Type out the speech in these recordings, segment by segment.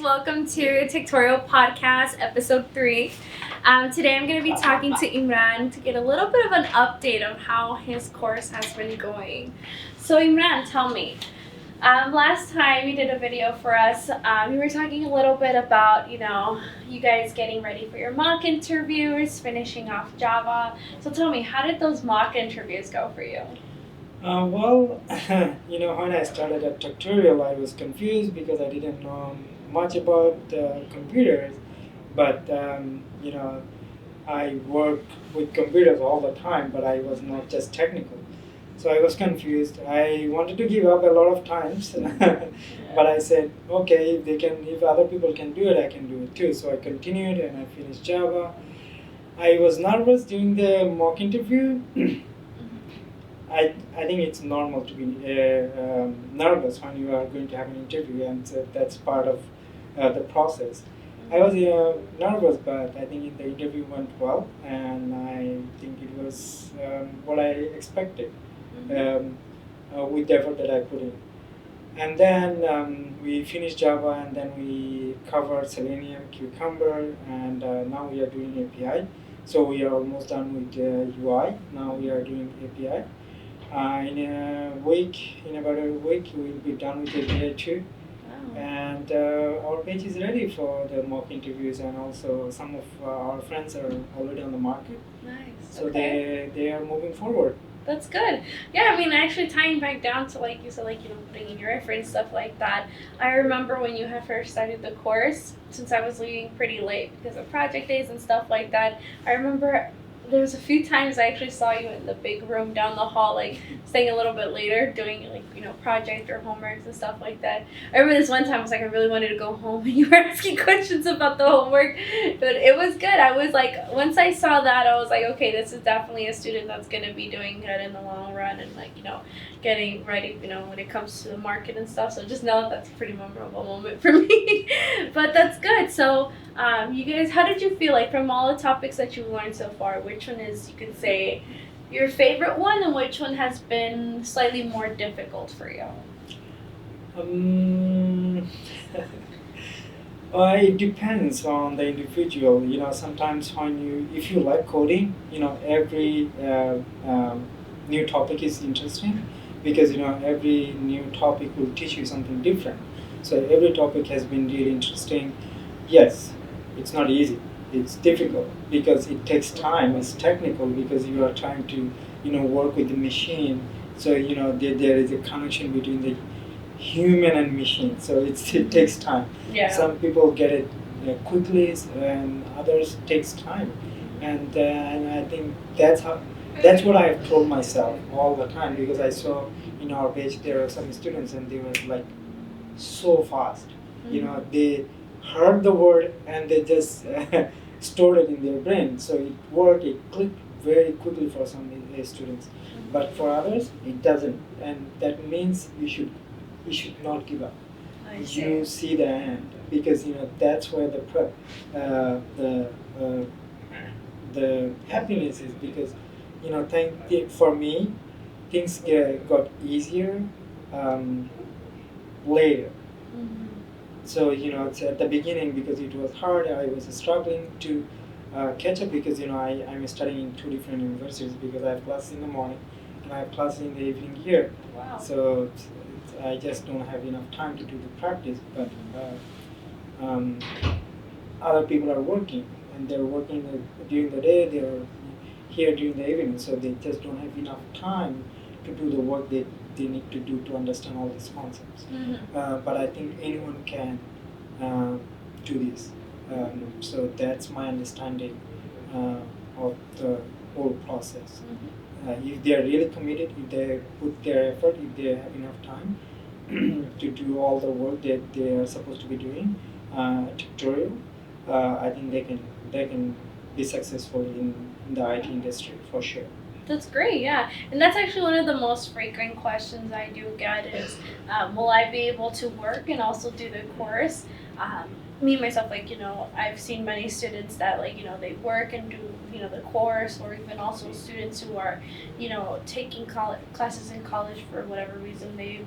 Welcome to Techtorial Podcast, Episode 3. Today I'm going to be talking to Imran to get a little bit of an update on how his course has been going. So Imran, tell me, last time you did a video for us, you were talking a little bit about, you guys getting ready for your mock interviews, finishing off Java. So tell me, how did those mock interviews go for you? When I started at Techtorial, I was confused because I didn't know much about computers. But, I work with computers all the time, but I was not just technical. So I was confused. I wanted to give up a lot of times, but I said, okay, if other people can do it, I can do it too. So I continued and I finished Java. I was nervous during the mock interview. I think it's normal to be nervous when you are going to have an interview, and that's part of the process. I was nervous, but I think the interview went well, and I think it was what I expected with the effort that I put in. And then we finished Java, and then we covered Selenium, Cucumber, and now we are doing API. So we are almost done with UI. Now we are doing API. In about a week, we'll be done with API 2. Wow. And our page is ready for the mock interviews, and also some of our friends are already on the market. Nice. So Okay. they are moving forward. That's good. Yeah, I mean, actually tying back down to, like you said, putting in your effort and stuff like that. I remember when you had first started the course, since I was leaving pretty late because of project days and stuff like that. I remember there was a few times I actually saw you in the big room down the hall, staying a little bit later, doing project or homeworks and stuff like that. I remember this one time I was I really wanted to go home, and you were asking questions about the homework, but it was good. I was once I saw that, I was okay, this is definitely a student that's going to be doing good in the long run, and getting ready, when it comes to the market and stuff. So just know that that's a pretty memorable moment for me. But that's good. So you guys, how did you feel from all the topics that you've learned so far? Which one is, you could say, your favorite one, and which one has been slightly more difficult for you? It depends on the individual. Sometimes if you like coding, every new topic is interesting, because every new topic will teach you something different. So every topic has been really interesting. Yes, it's not easy. It's difficult because it takes time. It's technical because you are trying to work with the machine. So there is a connection between the human and machine. So it takes time. Yeah. Some people get it quickly, and others takes time. And I think that's what I have told myself all the time, because I saw in our page there are some students and they were so fast. Mm-hmm. They heard the word and they just stored it in their brain. So it worked, it clicked very quickly for some students. But for others, it doesn't. And that means you should not give up. You see the end, because that's where the happiness is, because for me, things got easier later. Mm-hmm. So it's at the beginning, because it was hard. I was struggling to catch up, because I'm studying in 2 different universities, because I have classes in the morning and I have classes in the evening here. Wow. So I just don't have enough time to do the practice. But other people are working, and they're working during the day. They're here during the evening, so they just don't have enough time to do the work they need to do to understand all these concepts. Mm-hmm. But I think anyone can do this. So that's my understanding of the whole process. Mm-hmm. If they are really committed, if they put their effort, if they have enough time to do all the work that they are supposed to be doing, tutorial, I think they can be successful in the IT industry for sure. That's great, yeah. And that's actually one of the most frequent questions I do get is, will I be able to work and also do the course? Me, myself, I've seen many students that, they work and do, the course, or even also students who are, taking classes in college for whatever reason they,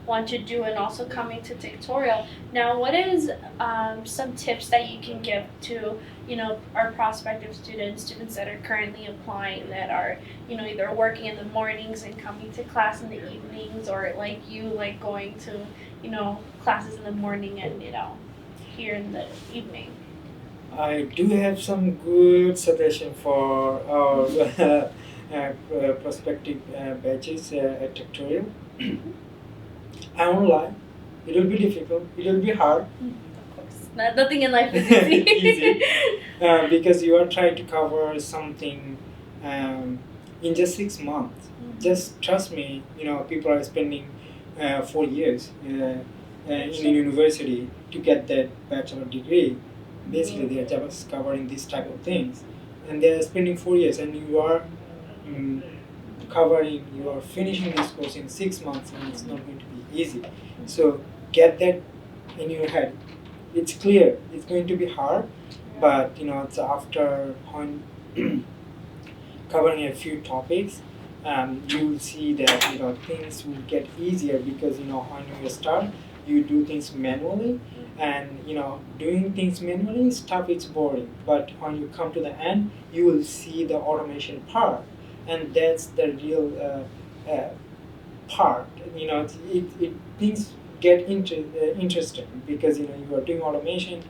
want to do, and also coming to Techtorial. Now, what is some tips that you can give to our prospective students that are currently applying, that are either working in the mornings and coming to class in the evenings, or like you, like going to classes in the morning and here in the evening? I do have some good suggestion for our prospective batches at Techtorial. I won't lie, it will be difficult, it will be hard. Of course, nothing in life is easy. Easy. Because you are trying to cover something in just 6 months. Just trust me, people are spending 4 years in a university to get that bachelor degree. Basically, they are just covering these type of things, and they are spending 4 years, and you are you are finishing this course in 6 months, and it's not going to be easy. So get that in your head. It's clear it's going to be hard, but it's after covering a few topics, you will see that things will get easier, because when you start, you do things manually, and doing things manually stuff it's boring, but when you come to the end, you will see the automation part, and that's the real part. Things get interesting, because you are doing automation,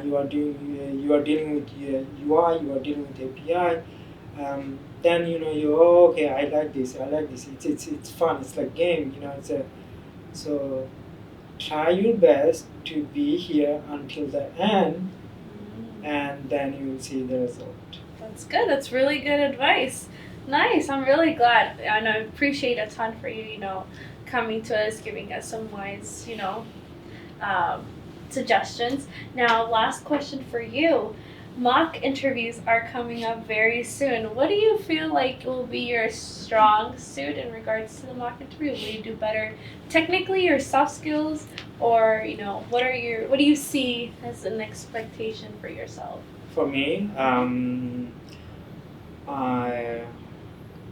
you are dealing with UI, you are dealing with API. Then okay, I like this. It's fun. It's like game. So try your best to be here until the end, and then you will see the result. That's good. That's really good advice. Nice. I'm really glad, and I appreciate a ton for you, coming to us, giving us some wise, suggestions. Now, last question for you. Mock interviews are coming up very soon. What do you feel like will be your strong suit in regards to the mock interview? Will you do better technically, or soft skills, or what do you see as an expectation for yourself? For me,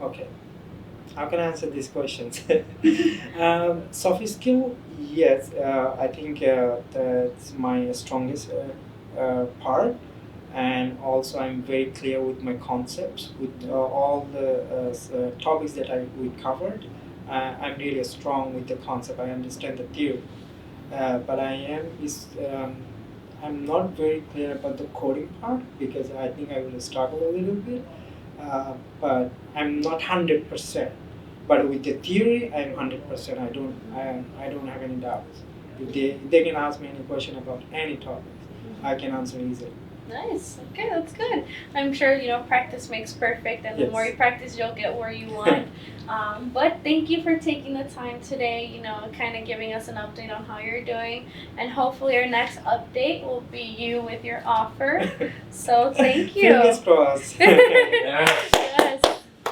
okay. How can I answer these questions? Soft skill, yes. I think that's my strongest part, and also I'm very clear with my concepts, with all the topics that we covered. I'm really strong with the concept. I understand the theory, but I'm not very clear about the coding part, because I think I will struggle a little bit. But I'm not 100%. But with the theory, I'm 100%. I don't have any doubts. If they can ask me any question about any topic, I can answer easily. Nice. Okay, that's good. I'm sure practice makes perfect, and the more you practice, you'll get where you want. But thank you for taking the time today. Kind of giving us an update on how you're doing, and hopefully our next update will be you with your offer. So thank you. Fingers crossed. Yeah.